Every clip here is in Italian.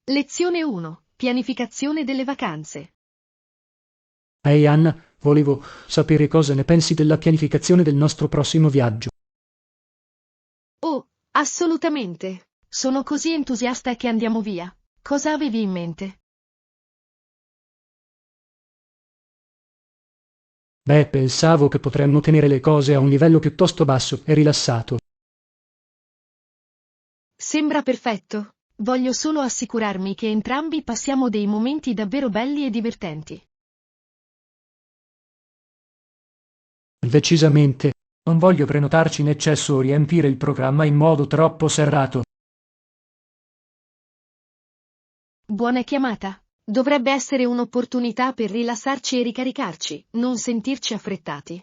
Lezione 1. Pianificazione delle vacanze. Ehi Anna, volevo sapere cosa ne pensi della pianificazione del nostro prossimo viaggio. Oh, assolutamente. Sono così entusiasta che andiamo via. Cosa avevi in mente? Beh, pensavo che potremmo tenere le cose a un livello piuttosto basso e rilassato. Sembra perfetto. Voglio solo assicurarmi che entrambi passiamo dei momenti davvero belli e divertenti. Decisamente. Non voglio prenotarci in eccesso o riempire il programma in modo troppo serrato. Buona chiamata. Dovrebbe essere un'opportunità per rilassarci e ricaricarci, non sentirci affrettati.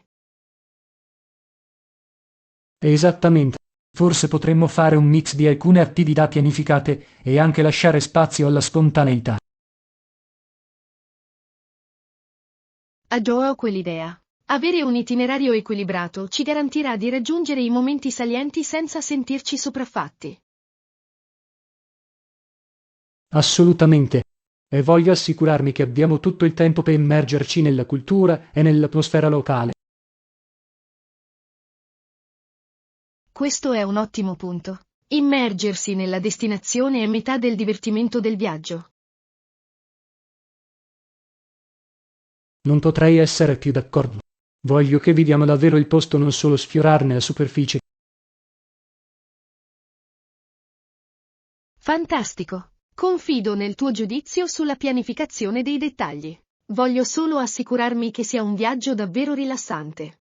Esattamente. Forse potremmo fare un mix di alcune attività pianificate e anche lasciare spazio alla spontaneità. Adoro quell'idea. Avere un itinerario equilibrato ci garantirà di raggiungere i momenti salienti senza sentirci sopraffatti. Assolutamente. E voglio assicurarmi che abbiamo tutto il tempo per immergerci nella cultura e nell'atmosfera locale. Questo è un ottimo punto. Immergersi nella destinazione è metà del divertimento del viaggio. Non potrei essere più d'accordo. Voglio che viviamo davvero il posto, non solo sfiorarne la superficie. Fantastico. Confido nel tuo giudizio sulla pianificazione dei dettagli. Voglio solo assicurarmi che sia un viaggio davvero rilassante.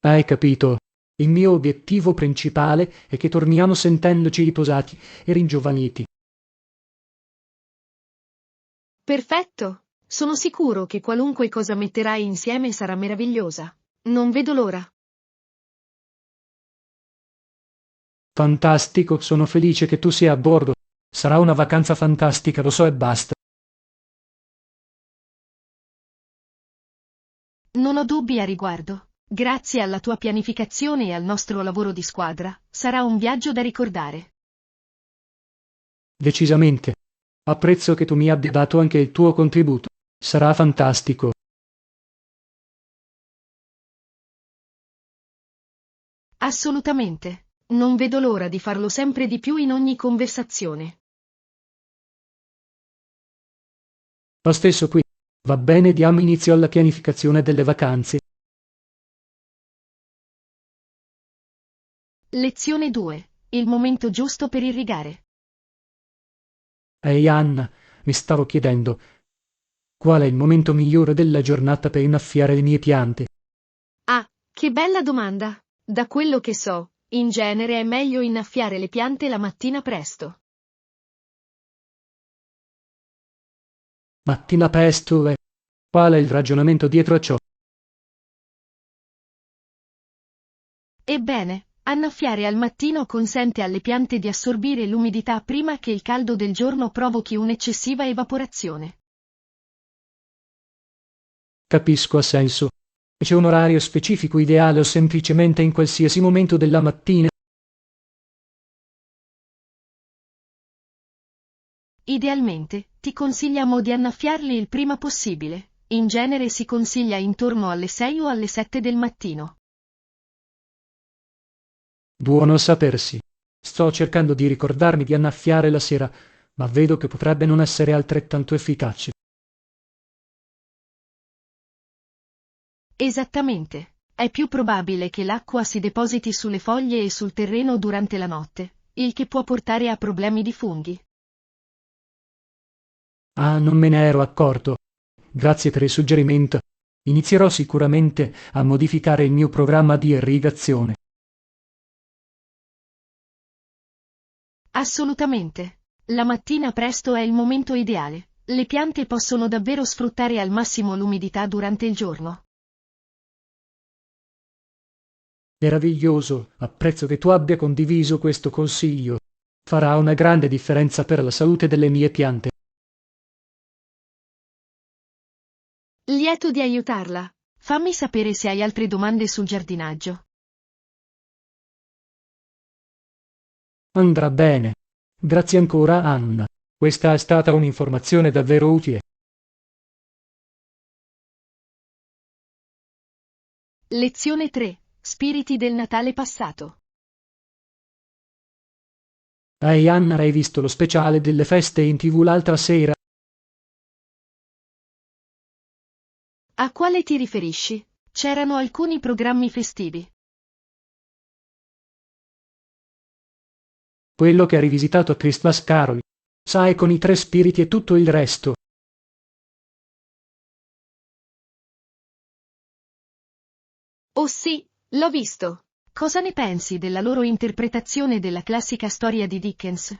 Hai capito? Il mio obiettivo principale è che torniamo sentendoci riposati e ringiovaniti. Perfetto. Sono sicuro che qualunque cosa metterai insieme sarà meravigliosa. Non vedo l'ora. Fantastico, sono felice che tu sia a bordo. Sarà una vacanza fantastica, lo so e basta. Non ho dubbi a riguardo. Grazie alla tua pianificazione e al nostro lavoro di squadra, sarà un viaggio da ricordare. Decisamente. Apprezzo che tu mi abbia dato anche il tuo contributo. Sarà fantastico. Assolutamente. Non vedo l'ora di farlo sempre di più in ogni conversazione. Lo stesso qui. Va bene, diamo inizio alla pianificazione delle vacanze. Lezione 2. Il momento giusto per irrigare. Ehi Anna, mi stavo chiedendo, qual è il momento migliore della giornata per innaffiare le mie piante? Ah, che bella domanda. Da quello che so, in genere è meglio innaffiare le piante la mattina presto. Mattina presto, qual è il ragionamento dietro a ciò? Ebbene, annaffiare al mattino consente alle piante di assorbire l'umidità prima che il caldo del giorno provochi un'eccessiva evaporazione. Capisco, ha senso. E c'è un orario specifico ideale o semplicemente in qualsiasi momento della mattina? Idealmente, ti consigliamo di annaffiarli il prima possibile. In genere si consiglia intorno alle 6 o alle 7 del mattino. Buono a sapersi. Sto cercando di ricordarmi di annaffiare la sera, ma vedo che potrebbe non essere altrettanto efficace. Esattamente. È più probabile che l'acqua si depositi sulle foglie e sul terreno durante la notte, il che può portare a problemi di funghi. Ah, non me ne ero accorto. Grazie per il suggerimento. Inizierò sicuramente a modificare il mio programma di irrigazione. Assolutamente. La mattina presto è il momento ideale. Le piante possono davvero sfruttare al massimo l'umidità durante il giorno. Meraviglioso. Apprezzo che tu abbia condiviso questo consiglio. Farà una grande differenza per la salute delle mie piante. Lieto di aiutarla. Fammi sapere se hai altre domande sul giardinaggio. Andrà bene. Grazie ancora, Anna. Questa è stata un'informazione davvero utile. Lezione 3. Spiriti del Natale passato. Ehi Anna, hai visto lo speciale delle feste in TV l'altra sera? A quale ti riferisci? C'erano alcuni programmi festivi. Quello che ha rivisitato a Christmas Carol. Sai, con i tre spiriti e tutto il resto. Oh sì, l'ho visto. Cosa ne pensi della loro interpretazione della classica storia di Dickens?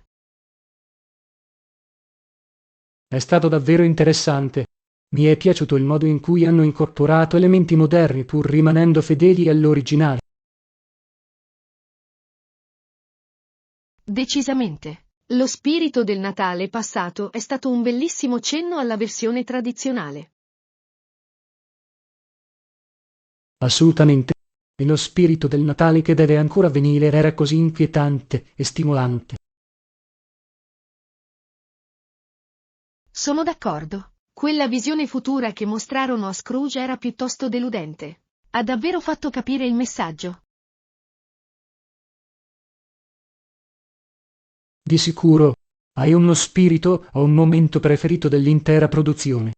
È stato davvero interessante. Mi è piaciuto il modo in cui hanno incorporato elementi moderni pur rimanendo fedeli all'originale. Decisamente. Lo spirito del Natale passato è stato un bellissimo cenno alla versione tradizionale. Assolutamente. E lo spirito del Natale che deve ancora venire era così inquietante e stimolante. Sono d'accordo. Quella visione futura che mostrarono a Scrooge era piuttosto deludente. Ha davvero fatto capire il messaggio. Di sicuro. Hai uno spirito o un momento preferito dell'intera produzione?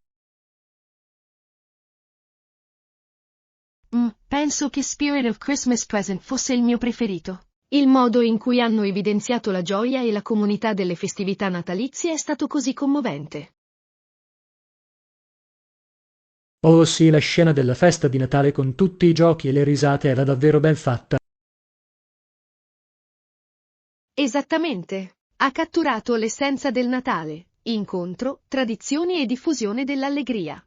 Penso che Spirit of Christmas Present fosse il mio preferito. Il modo in cui hanno evidenziato la gioia e la comunità delle festività natalizie è stato così commovente. Oh sì, la scena della festa di Natale con tutti i giochi e le risate era davvero ben fatta. Esattamente. Ha catturato l'essenza del Natale: incontro, tradizioni e diffusione dell'allegria.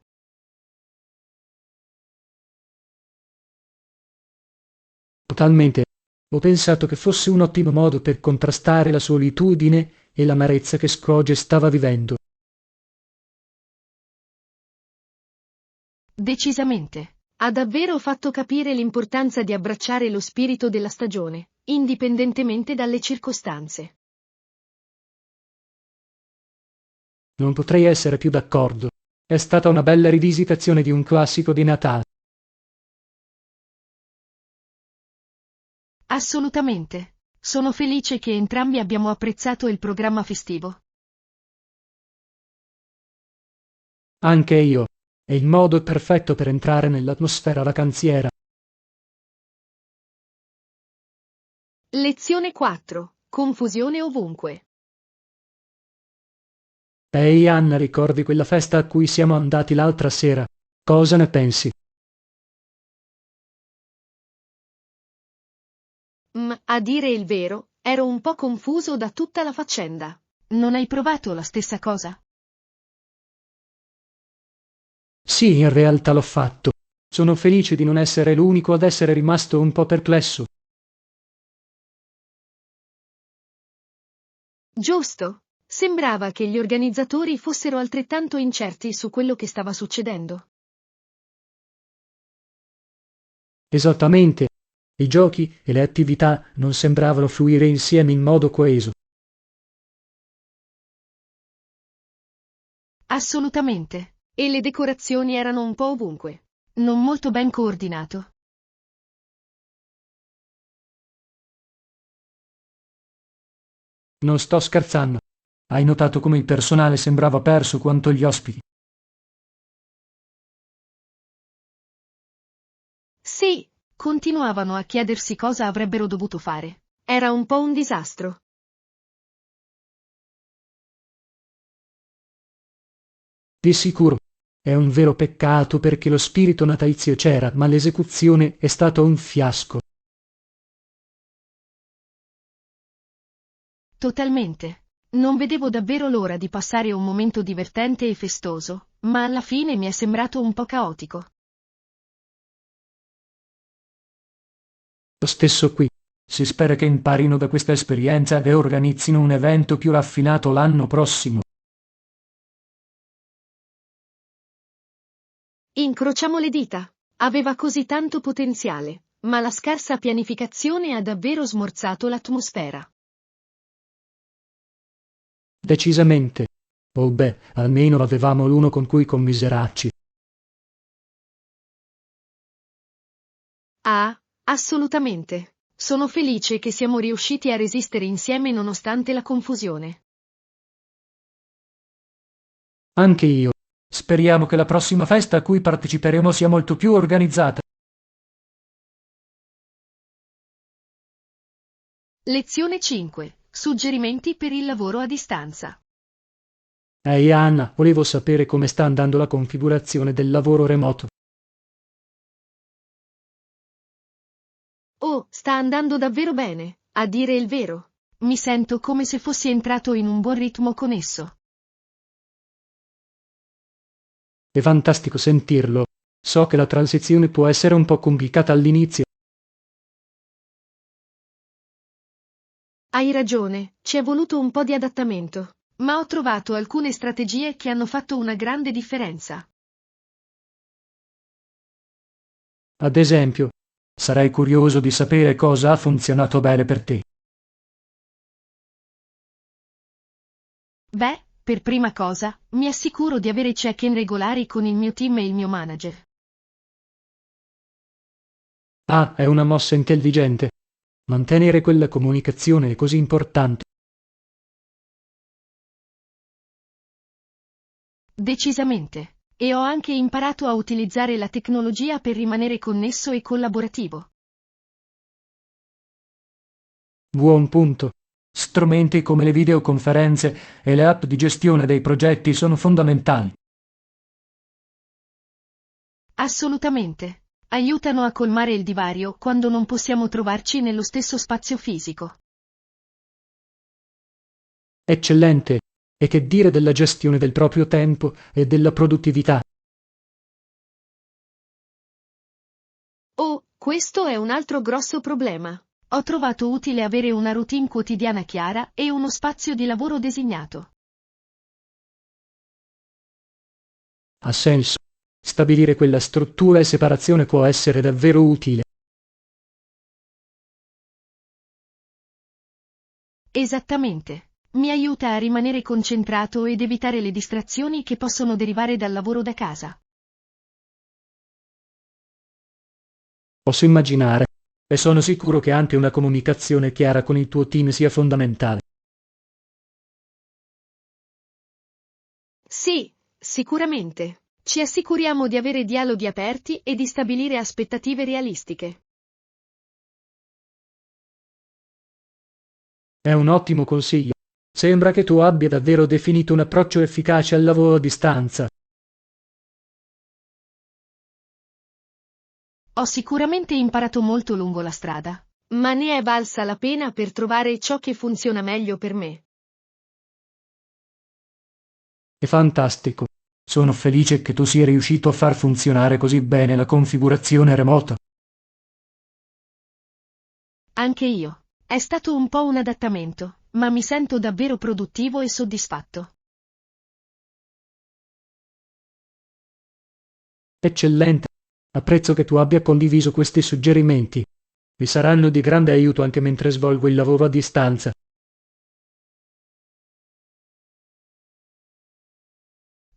Totalmente. Ho pensato che fosse un ottimo modo per contrastare la solitudine e l'amarezza che Scrooge stava vivendo. Decisamente. Ha davvero fatto capire l'importanza di abbracciare lo spirito della stagione, indipendentemente dalle circostanze. Non potrei essere più d'accordo. È stata una bella rivisitazione di un classico di Natale. Assolutamente. Sono felice che entrambi abbiamo apprezzato il programma festivo. Anche io. È il modo perfetto per entrare nell'atmosfera vacanziera. Lezione 4. Confusione ovunque. Ehi Anna, ricordi quella festa a cui siamo andati l'altra sera? Cosa ne pensi? A dire il vero, ero un po' confuso da tutta la faccenda. Non hai provato la stessa cosa? Sì, in realtà l'ho fatto. Sono felice di non essere l'unico ad essere rimasto un po' perplesso. Giusto. Sembrava che gli organizzatori fossero altrettanto incerti su quello che stava succedendo. Esattamente. I giochi e le attività non sembravano fluire insieme in modo coeso. Assolutamente. E le decorazioni erano un po' ovunque. Non molto ben coordinato. Non sto scherzando. Hai notato come il personale sembrava perso quanto gli ospiti? Sì, continuavano a chiedersi cosa avrebbero dovuto fare. Era un po' un disastro. Di sicuro. È un vero peccato perché lo spirito natalizio c'era, ma l'esecuzione è stato un fiasco. Totalmente. Non vedevo davvero l'ora di passare un momento divertente e festoso, ma alla fine mi è sembrato un po' caotico. Lo stesso qui. Si spera che imparino da questa esperienza e organizzino un evento più raffinato l'anno prossimo. Incrociamo le dita. Aveva così tanto potenziale, ma la scarsa pianificazione ha davvero smorzato l'atmosfera. Decisamente. Oh beh, almeno avevamo l'uno con cui commiserarci. Ah, assolutamente. Sono felice che siamo riusciti a resistere insieme nonostante la confusione. Anche io. Speriamo che la prossima festa a cui parteciperemo sia molto più organizzata. Lezione 5. Suggerimenti per il lavoro a distanza. Ehi Anna, volevo sapere come sta andando la configurazione del lavoro remoto. Oh, sta andando davvero bene, a dire il vero. Mi sento come se fossi entrato in un buon ritmo con esso. È fantastico sentirlo. So che la transizione può essere un po' complicata all'inizio. Hai ragione, ci è voluto un po' di adattamento, ma ho trovato alcune strategie che hanno fatto una grande differenza. Ad esempio, sarei curioso di sapere cosa ha funzionato bene per te. Beh, per prima cosa, mi assicuro di avere check-in regolari con il mio team e il mio manager. Ah, è una mossa intelligente. Mantenere quella comunicazione è così importante. Decisamente. E ho anche imparato a utilizzare la tecnologia per rimanere connesso e collaborativo. Buon punto. Strumenti come le videoconferenze e le app di gestione dei progetti sono fondamentali. Assolutamente. Aiutano a colmare il divario quando non possiamo trovarci nello stesso spazio fisico. Eccellente. E che dire della gestione del proprio tempo e della produttività? Oh, questo è un altro grosso problema. Ho trovato utile avere una routine quotidiana chiara e uno spazio di lavoro designato. Ha senso. Stabilire quella struttura e separazione può essere davvero utile. Esattamente. Mi aiuta a rimanere concentrato ed evitare le distrazioni che possono derivare dal lavoro da casa. Posso immaginare. E sono sicuro che anche una comunicazione chiara con il tuo team sia fondamentale. Sì, sicuramente. Ci assicuriamo di avere dialoghi aperti e di stabilire aspettative realistiche. È un ottimo consiglio. Sembra che tu abbia davvero definito un approccio efficace al lavoro a distanza. Ho sicuramente imparato molto lungo la strada, ma ne è valsa la pena per trovare ciò che funziona meglio per me. È fantastico. Sono felice che tu sia riuscito a far funzionare così bene la configurazione remota. Anche io. È stato un po' un adattamento, ma mi sento davvero produttivo e soddisfatto. Eccellente. Apprezzo che tu abbia condiviso questi suggerimenti. Mi saranno di grande aiuto anche mentre svolgo il lavoro a distanza.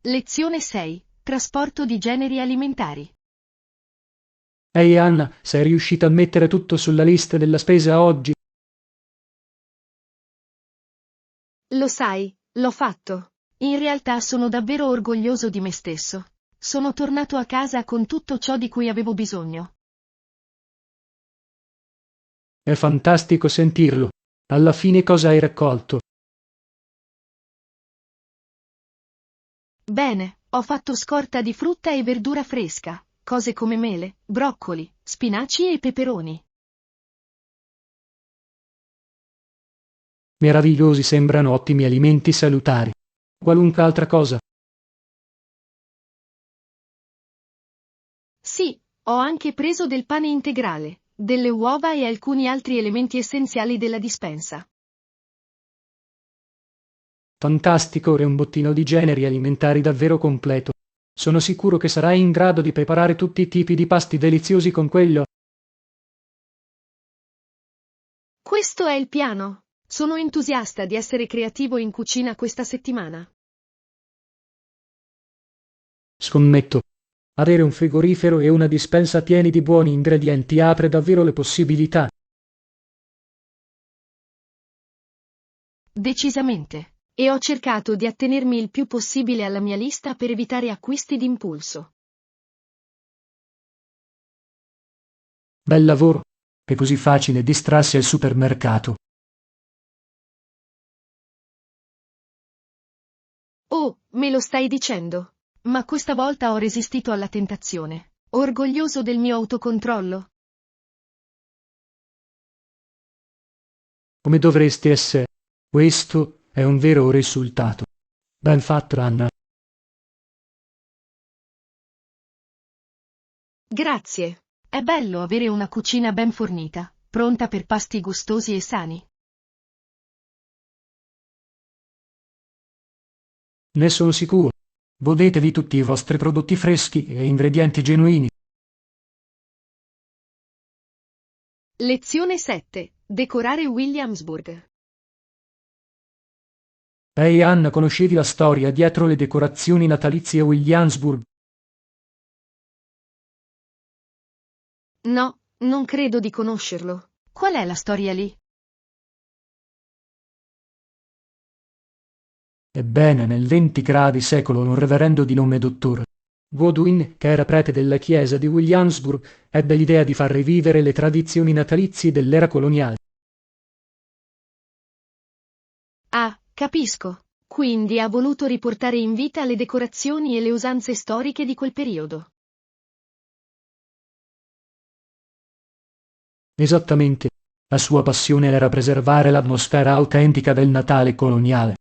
Lezione 6. Trasporto di generi alimentari. Ehi Anna, sei riuscita a mettere tutto sulla lista della spesa oggi? Lo sai, l'ho fatto. In realtà sono davvero orgoglioso di me stesso. Sono tornato a casa con tutto ciò di cui avevo bisogno. È fantastico sentirlo. Alla fine cosa hai raccolto? Bene, ho fatto scorta di frutta e verdura fresca, cose come mele, broccoli, spinaci e peperoni. Meravigliosi, sembrano ottimi alimenti salutari. Qualunque altra cosa. Sì, ho anche preso del pane integrale, delle uova e alcuni altri elementi essenziali della dispensa. Fantastico, è un bottino di generi alimentari davvero completo. Sono sicuro che sarai in grado di preparare tutti i tipi di pasti deliziosi con quello. Questo è il piano. Sono entusiasta di essere creativo in cucina questa settimana. Scommetto. Avere un frigorifero e una dispensa pieni di buoni ingredienti apre davvero le possibilità. Decisamente. E ho cercato di attenermi il più possibile alla mia lista per evitare acquisti d'impulso. Bel lavoro. È così facile distrarsi al supermercato. Oh, me lo stai dicendo? Ma questa volta ho resistito alla tentazione. Orgoglioso del mio autocontrollo? Come dovresti essere. Questo è un vero risultato. Ben fatto, Anna. Grazie. È bello avere una cucina ben fornita, pronta per pasti gustosi e sani. Ne sono sicuro. Godetevi tutti i vostri prodotti freschi e ingredienti genuini. Lezione 7. Decorare Williamsburg. Ehi Anna, conoscevi la storia dietro le decorazioni natalizie a Williamsburg? No, non credo di conoscerlo. Qual è la storia lì? Ebbene, nel XX secolo un reverendo di nome dottor Godwin, che era prete della chiesa di Williamsburg, ebbe l'idea di far rivivere le tradizioni natalizie dell'era coloniale. Ah, capisco. Quindi ha voluto riportare in vita le decorazioni e le usanze storiche di quel periodo. Esattamente. La sua passione era preservare l'atmosfera autentica del Natale coloniale.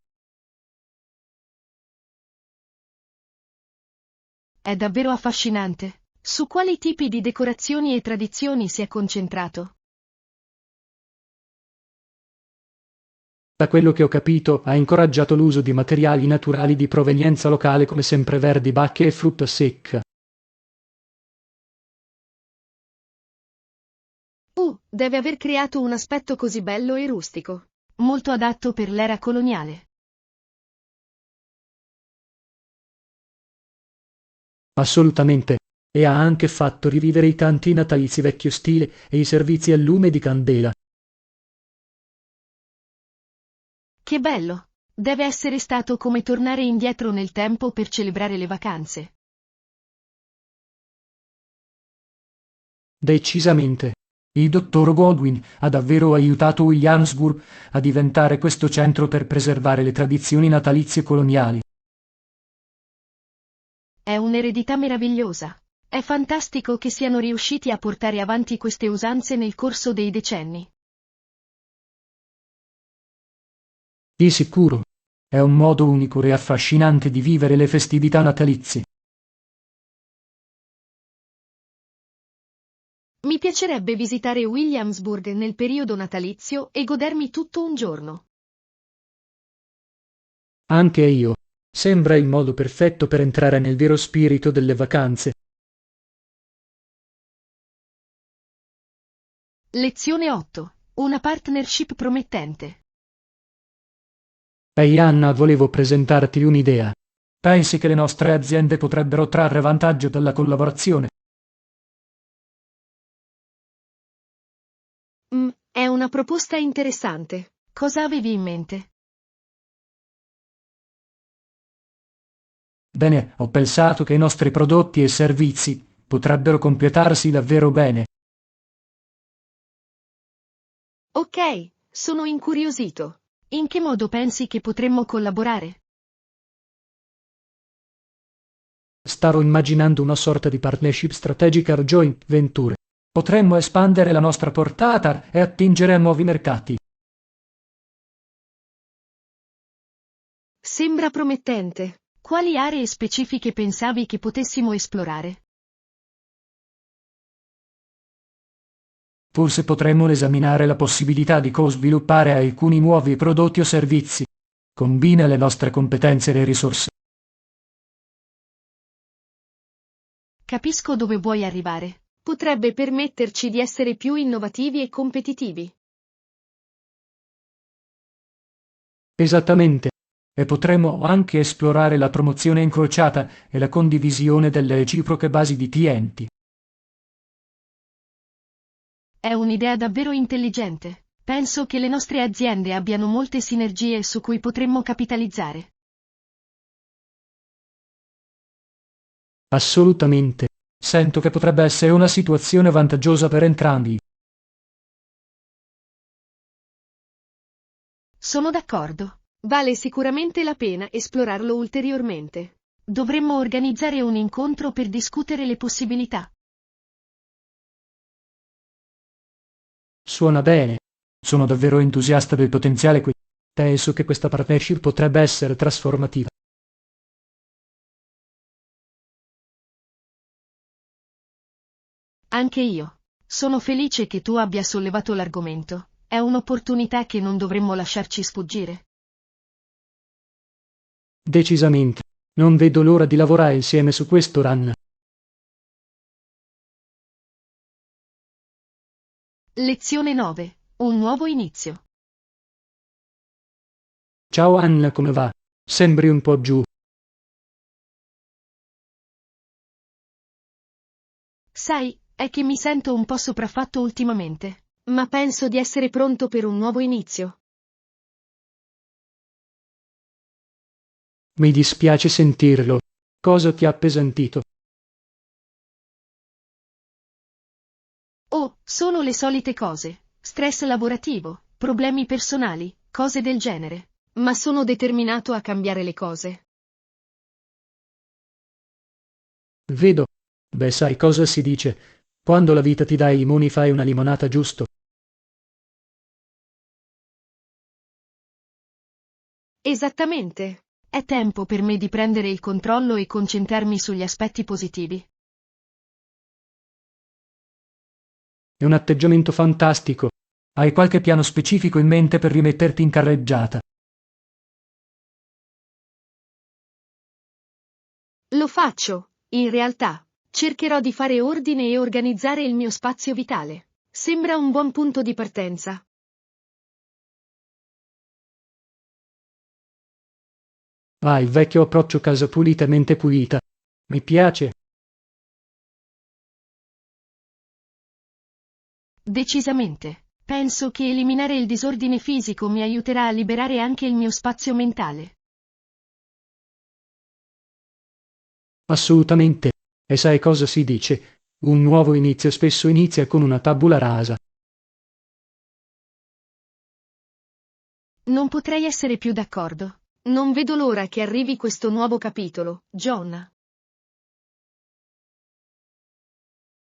È davvero affascinante. Su quali tipi di decorazioni e tradizioni si è concentrato? Da quello che ho capito, ha incoraggiato l'uso di materiali naturali di provenienza locale come sempreverdi, bacche e frutta secca. Deve aver creato un aspetto così bello e rustico. Molto adatto per l'era coloniale. Assolutamente. E ha anche fatto rivivere i canti natalizi vecchio stile e i servizi a lume di candela. Che bello! Deve essere stato come tornare indietro nel tempo per celebrare le vacanze. Decisamente. Il dottor Godwin ha davvero aiutato Williamsburg a diventare questo centro per preservare le tradizioni natalizie coloniali. È un'eredità meravigliosa. È fantastico che siano riusciti a portare avanti queste usanze nel corso dei decenni. Di sicuro. È un modo unico e affascinante di vivere le festività natalizie. Mi piacerebbe visitare Williamsburg nel periodo natalizio e godermi tutto un giorno. Anche io. Sembra il modo perfetto per entrare nel vero spirito delle vacanze. Lezione 8. Una partnership promettente. Ehi Anna, volevo presentarti un'idea. Pensi che le nostre aziende potrebbero trarre vantaggio dalla collaborazione? È una proposta interessante. Cosa avevi in mente? Bene, ho pensato che i nostri prodotti e servizi potrebbero completarsi davvero bene. Ok, sono incuriosito. In che modo pensi che potremmo collaborare? Stavo immaginando una sorta di partnership strategica o joint venture. Potremmo espandere la nostra portata e attingere a nuovi mercati. Sembra promettente. Quali aree specifiche pensavi che potessimo esplorare? Forse potremmo esaminare la possibilità di co-sviluppare alcuni nuovi prodotti o servizi. Combina le nostre competenze e le risorse. Capisco dove vuoi arrivare. Potrebbe permetterci di essere più innovativi e competitivi. Esattamente. E potremmo anche esplorare la promozione incrociata e la condivisione delle reciproche basi di clienti. È un'idea davvero intelligente. Penso che le nostre aziende abbiano molte sinergie su cui potremmo capitalizzare. Assolutamente. Sento che potrebbe essere una situazione vantaggiosa per entrambi. Sono d'accordo. Vale sicuramente la pena esplorarlo ulteriormente. Dovremmo organizzare un incontro per discutere le possibilità. Suona bene. Sono davvero entusiasta del potenziale qui. Penso che questa partnership potrebbe essere trasformativa. Anche io. Sono felice che tu abbia sollevato l'argomento. È un'opportunità che non dovremmo lasciarci sfuggire. Decisamente. Non vedo l'ora di lavorare insieme su questo, Ran. Lezione 9. Un nuovo inizio. Ciao Anna, come va? Sembri un po' giù. Sai, è che mi sento un po' sopraffatto ultimamente, ma penso di essere pronto per un nuovo inizio. Mi dispiace sentirlo. Cosa ti ha appesantito? Oh, sono le solite cose. Stress lavorativo, problemi personali, cose del genere. Ma sono determinato a cambiare le cose. Vedo. Beh, sai cosa si dice? Quando la vita ti dà i limoni fai una limonata, giusto? Esattamente. È tempo per me di prendere il controllo e concentrarmi sugli aspetti positivi. È un atteggiamento fantastico. Hai qualche piano specifico in mente per rimetterti in carreggiata? Lo faccio, in realtà. Cercherò di fare ordine e organizzare il mio spazio vitale. Sembra un buon punto di partenza. Ah, il vecchio approccio casa pulita e mente pulita. Mi piace. Decisamente. Penso che eliminare il disordine fisico mi aiuterà a liberare anche il mio spazio mentale. Assolutamente. E sai cosa si dice? Un nuovo inizio spesso inizia con una tabula rasa. Non potrei essere più d'accordo. Non vedo l'ora che arrivi questo nuovo capitolo, John.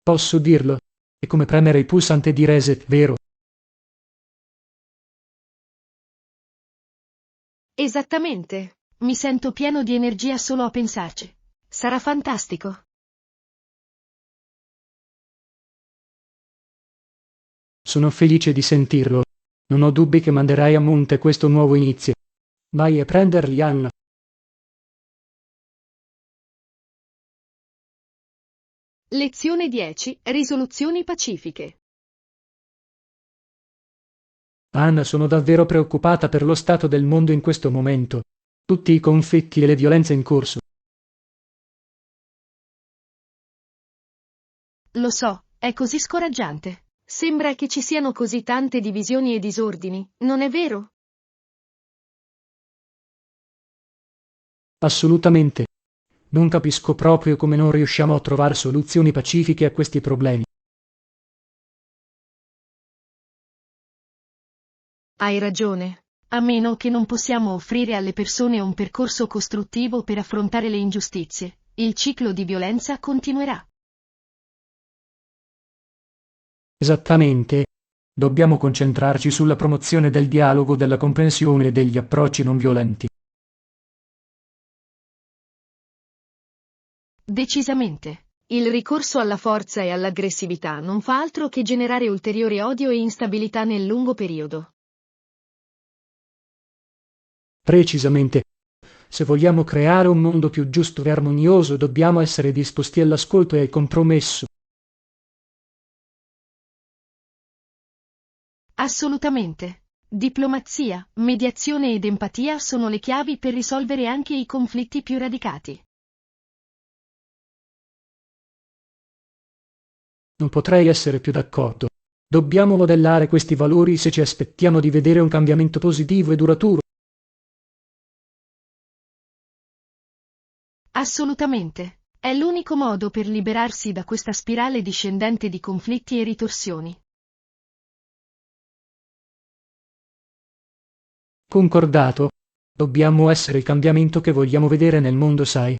Posso dirlo? È come premere il pulsante di reset, vero? Esattamente. Mi sento pieno di energia solo a pensarci. Sarà fantastico. Sono felice di sentirlo. Non ho dubbi che manderai a monte questo nuovo inizio. Vai a prenderli, Anna. Lezione 10. Risoluzioni pacifiche. Anna, sono davvero preoccupata per lo stato del mondo in questo momento. Tutti i conflitti e le violenze in corso. Lo so, è così scoraggiante. Sembra che ci siano così tante divisioni e disordini, non è vero? Assolutamente. Non capisco proprio come non riusciamo a trovare soluzioni pacifiche a questi problemi. Hai ragione. A meno che non possiamo offrire alle persone un percorso costruttivo per affrontare le ingiustizie, il ciclo di violenza continuerà. Esattamente. Dobbiamo concentrarci sulla promozione del dialogo, della comprensione e degli approcci non violenti. Decisamente. Il ricorso alla forza e all'aggressività non fa altro che generare ulteriore odio e instabilità nel lungo periodo. Precisamente. Se vogliamo creare un mondo più giusto e armonioso, dobbiamo essere disposti all'ascolto e al compromesso. Assolutamente. Diplomazia, mediazione ed empatia sono le chiavi per risolvere anche i conflitti più radicati. Non potrei essere più d'accordo. Dobbiamo modellare questi valori se ci aspettiamo di vedere un cambiamento positivo e duraturo. Assolutamente. È l'unico modo per liberarsi da questa spirale discendente di conflitti e ritorsioni. Concordato. Dobbiamo essere il cambiamento che vogliamo vedere nel mondo, sai.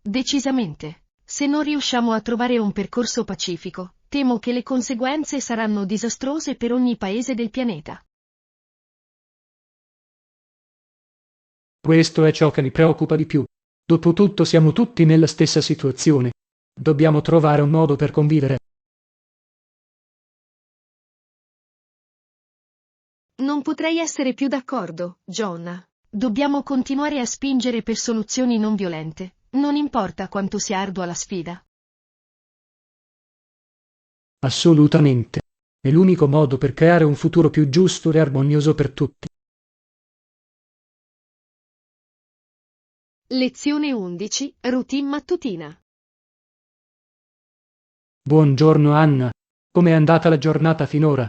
Decisamente. Se non riusciamo a trovare un percorso pacifico, temo che le conseguenze saranno disastrose per ogni paese del pianeta. Questo è ciò che mi preoccupa di più. Dopotutto siamo tutti nella stessa situazione. Dobbiamo trovare un modo per convivere. Non potrei essere più d'accordo, John. Dobbiamo continuare a spingere per soluzioni non violente, non importa quanto sia ardua la sfida. Assolutamente. È l'unico modo per creare un futuro più giusto e armonioso per tutti. Lezione 11, routine mattutina. Buongiorno Anna. Com'è andata la giornata finora?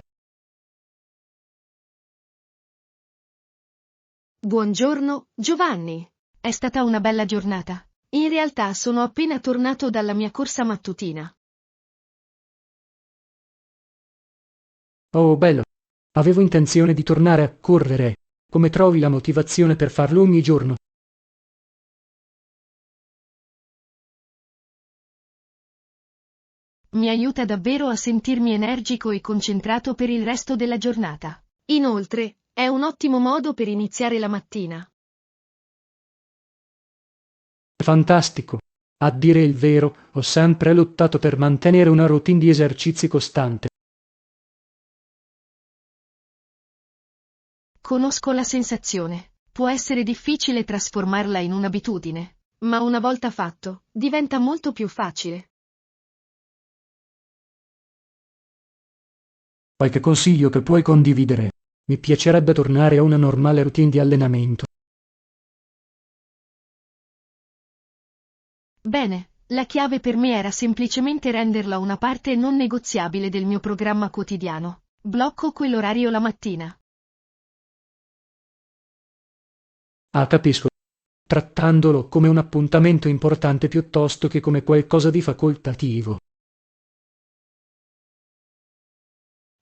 Buongiorno, Giovanni. È stata una bella giornata. In realtà sono appena tornato dalla mia corsa mattutina. Oh, bello. Avevo intenzione di tornare a correre. Come trovi la motivazione per farlo ogni giorno? Mi aiuta davvero a sentirmi energico e concentrato per il resto della giornata. Inoltre, è un ottimo modo per iniziare la mattina. Fantastico. A dire il vero, ho sempre lottato per mantenere una routine di esercizi costante. Conosco la sensazione. Può essere difficile trasformarla in un'abitudine, ma una volta fatto, diventa molto più facile. Qualche consiglio che puoi condividere? Mi piacerebbe tornare a una normale routine di allenamento. Bene, la chiave per me era semplicemente renderla una parte non negoziabile del mio programma quotidiano. Blocco quell'orario la mattina. Ah, capisco. Trattandolo come un appuntamento importante piuttosto che come qualcosa di facoltativo.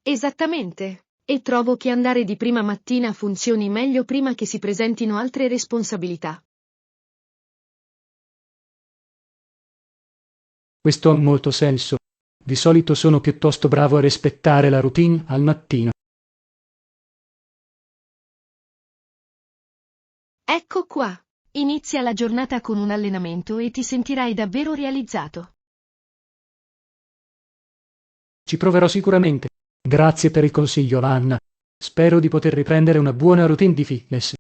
Esattamente. E trovo che andare di prima mattina funzioni meglio prima che si presentino altre responsabilità. Questo ha molto senso. Di solito sono piuttosto bravo a rispettare la routine al mattino. Ecco qua. Inizia la giornata con un allenamento e ti sentirai davvero realizzato. Ci proverò sicuramente. Grazie per il consiglio, Anna. Spero di poter riprendere una buona routine di fitness.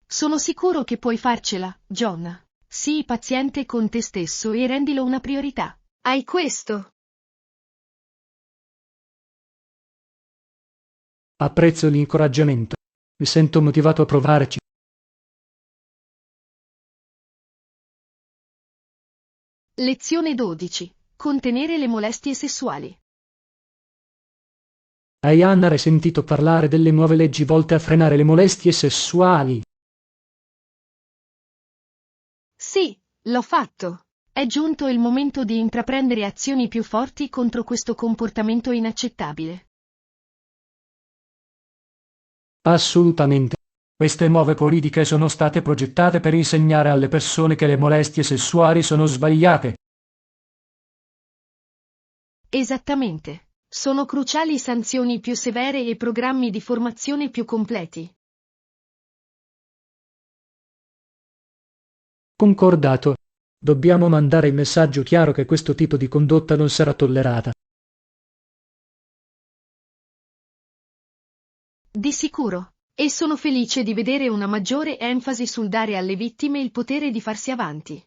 Sono sicuro che puoi farcela, John. Sii paziente con te stesso e rendilo una priorità. Hai questo. Apprezzo l'incoraggiamento. Mi sento motivato a provarci. Lezione 12. Contenere le molestie sessuali. Hai, Anna, hai sentito parlare delle nuove leggi volte a frenare le molestie sessuali? Sì, l'ho fatto. È giunto il momento di intraprendere azioni più forti contro questo comportamento inaccettabile. Assolutamente. Queste nuove politiche sono state progettate per insegnare alle persone che le molestie sessuali sono sbagliate. Esattamente. Sono cruciali sanzioni più severe e programmi di formazione più completi. Concordato. Dobbiamo mandare il messaggio chiaro che questo tipo di condotta non sarà tollerata. Di sicuro. E sono felice di vedere una maggiore enfasi sul dare alle vittime il potere di farsi avanti.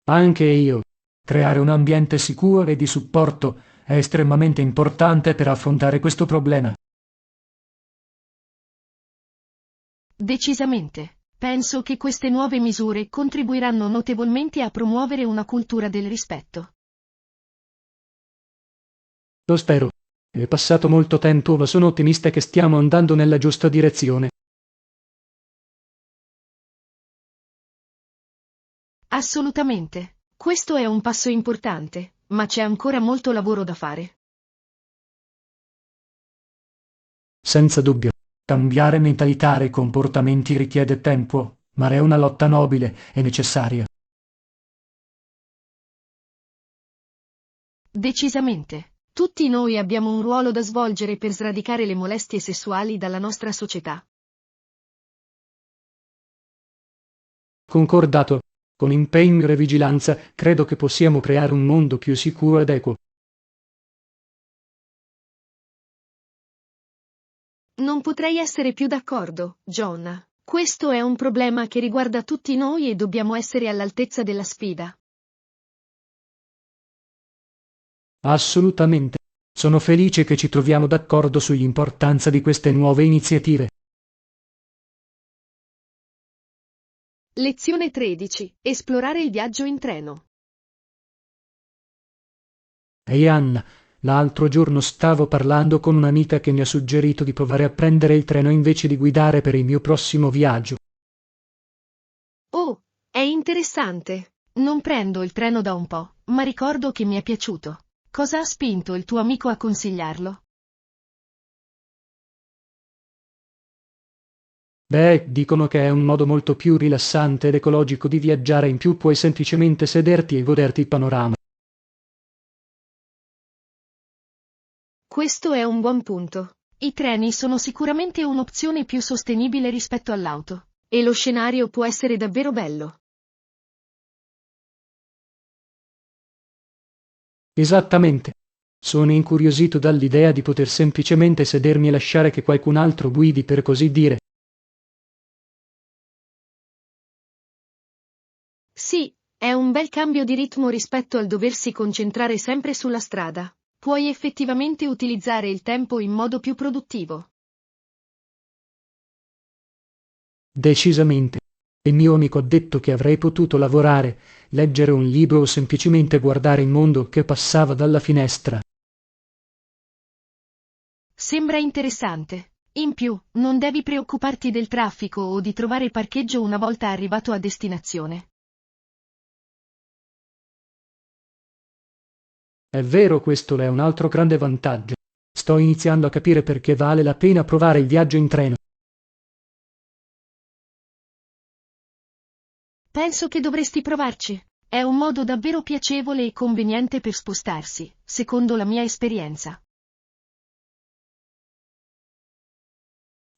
Anche io. Creare un ambiente sicuro e di supporto è estremamente importante per affrontare questo problema. Decisamente. Penso che queste nuove misure contribuiranno notevolmente a promuovere una cultura del rispetto. Lo spero. È passato molto tempo, ma sono ottimista che stiamo andando nella giusta direzione. Assolutamente. Questo è un passo importante, ma c'è ancora molto lavoro da fare. Senza dubbio. Cambiare mentalità e comportamenti richiede tempo, ma è una lotta nobile e necessaria. Decisamente. Tutti noi abbiamo un ruolo da svolgere per sradicare le molestie sessuali dalla nostra società. Concordato. Con impegno e vigilanza credo che possiamo creare un mondo più sicuro ed equo. Non potrei essere più d'accordo, John. Questo è un problema che riguarda tutti noi e dobbiamo essere all'altezza della sfida. Assolutamente. Sono felice che ci troviamo d'accordo sull'importanza di queste nuove iniziative. Lezione 13. Esplorare il viaggio in treno. Ehi Anna, l'altro giorno stavo parlando con un'amica che mi ha suggerito di provare a prendere il treno invece di guidare per il mio prossimo viaggio. Oh, è interessante. Non prendo il treno da un po', ma ricordo che mi è piaciuto. Cosa ha spinto il tuo amico a consigliarlo? Beh, dicono che è un modo molto più rilassante ed ecologico di viaggiare, in più puoi semplicemente sederti e goderti il panorama. Questo è un buon punto. I treni sono sicuramente un'opzione più sostenibile rispetto all'auto, e lo scenario può essere davvero bello. Esattamente. Sono incuriosito dall'idea di poter semplicemente sedermi e lasciare che qualcun altro guidi, per così dire. Sì, è un bel cambio di ritmo rispetto al doversi concentrare sempre sulla strada. Puoi effettivamente utilizzare il tempo in modo più produttivo. Decisamente. Il mio amico ha detto che avrei potuto lavorare, leggere un libro o semplicemente guardare il mondo che passava dalla finestra. Sembra interessante. In più, non devi preoccuparti del traffico o di trovare parcheggio una volta arrivato a destinazione. È vero, questo è un altro grande vantaggio. Sto iniziando a capire perché vale la pena provare il viaggio in treno. Penso che dovresti provarci. È un modo davvero piacevole e conveniente per spostarsi, secondo la mia esperienza.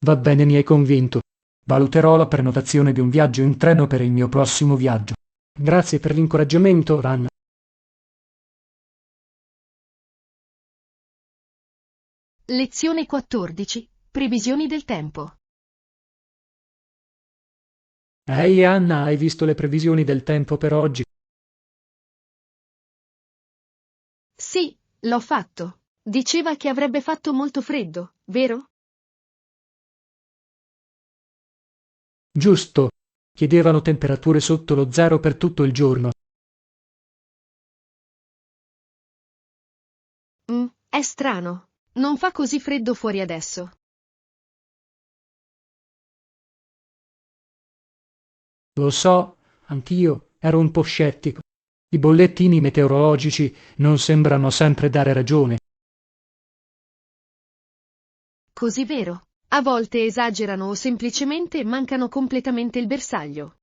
Va bene, mi hai convinto. Valuterò la prenotazione di un viaggio in treno per il mio prossimo viaggio. Grazie per l'incoraggiamento, Ran. Lezione 14. Previsioni del tempo. Ehi Anna, hai visto le previsioni del tempo per oggi? Sì, l'ho fatto. Diceva che avrebbe fatto molto freddo, vero? Giusto. Chiedevano temperature sotto lo zero per tutto il giorno. È strano. Non fa così freddo fuori adesso. Lo so, anch'io ero un po' scettico. I bollettini meteorologici non sembrano sempre dare ragione. Così vero. A volte esagerano o semplicemente mancano completamente il bersaglio.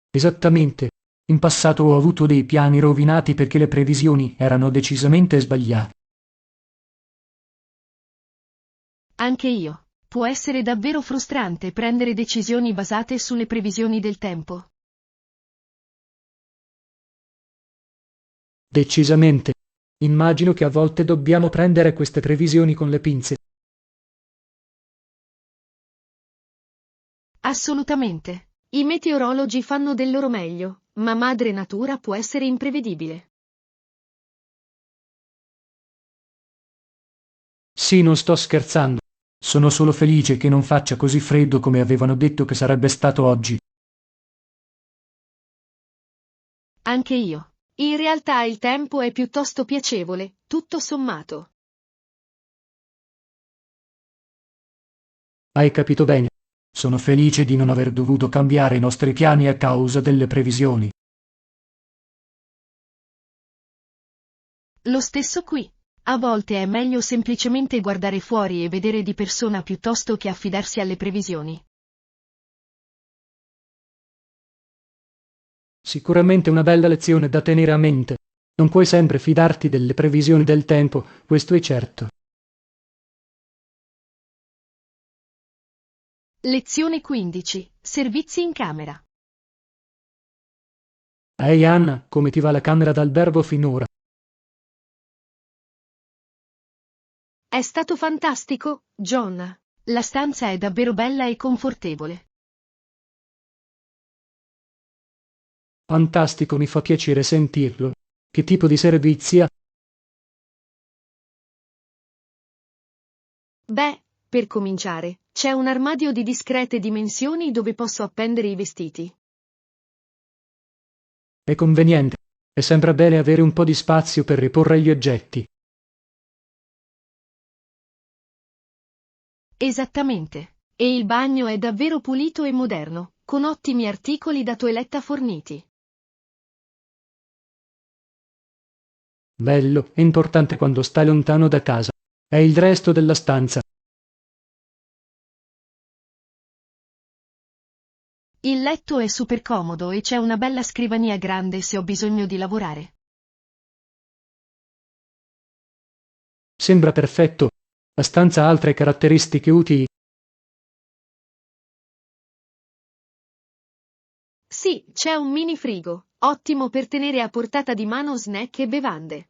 Esattamente. In passato ho avuto dei piani rovinati perché le previsioni erano decisamente sbagliate. Anche io. Può essere davvero frustrante prendere decisioni basate sulle previsioni del tempo. Decisamente. Immagino che a volte dobbiamo prendere queste previsioni con le pinze. Assolutamente. I meteorologi fanno del loro meglio, ma madre natura può essere imprevedibile. Sì, non sto scherzando. Sono solo felice che non faccia così freddo come avevano detto che sarebbe stato oggi. Anche io. In realtà il tempo è piuttosto piacevole, tutto sommato. Hai capito bene. Sono felice di non aver dovuto cambiare i nostri piani a causa delle previsioni. Lo stesso qui. A volte è meglio semplicemente guardare fuori e vedere di persona piuttosto che affidarsi alle previsioni. Sicuramente una bella lezione da tenere a mente. Non puoi sempre fidarti delle previsioni del tempo, questo è certo. Lezione 15. Servizi in camera. Ehi Anna, come ti va la camera d'albergo finora? È stato fantastico, John. La stanza è davvero bella e confortevole. Fantastico, mi fa piacere sentirlo. Che tipo di servizi ha? Beh, per cominciare, c'è un armadio di discrete dimensioni dove posso appendere i vestiti. È conveniente. È sempre bene avere un po' di spazio per riporre gli oggetti. Esattamente. E il bagno è davvero pulito e moderno, con ottimi articoli da toeletta forniti. Bello, è importante quando stai lontano da casa. È il resto della stanza. Il letto è super comodo e c'è una bella scrivania grande se ho bisogno di lavorare. Sembra perfetto. La stanza ha altre caratteristiche utili. Sì, c'è un mini frigo, ottimo per tenere a portata di mano snack e bevande.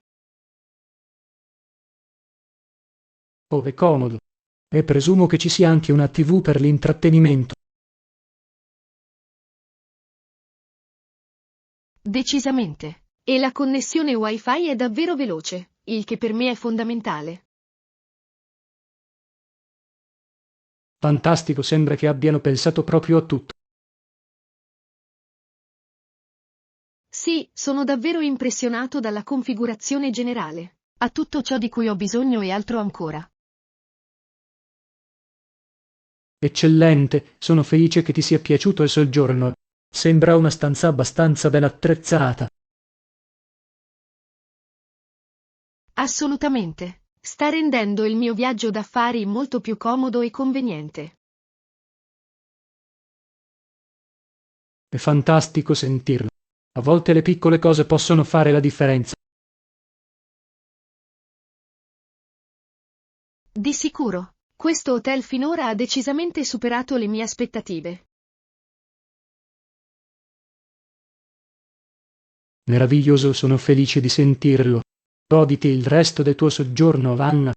Oh, è comodo. E presumo che ci sia anche una TV per l'intrattenimento. Decisamente. E la connessione Wi-Fi è davvero veloce, il che per me è fondamentale. Fantastico, sembra che abbiano pensato proprio a tutto. Sì, sono davvero impressionato dalla configurazione generale. Ha tutto ciò di cui ho bisogno e altro ancora. Eccellente, sono felice che ti sia piaciuto il soggiorno. Sembra una stanza abbastanza ben attrezzata. Assolutamente. Sta rendendo il mio viaggio d'affari molto più comodo e conveniente. È fantastico sentirlo. A volte le piccole cose possono fare la differenza. Di sicuro. Questo hotel finora ha decisamente superato le mie aspettative. Meraviglioso, sono felice di sentirlo. Goditi il resto del tuo soggiorno, Vanna.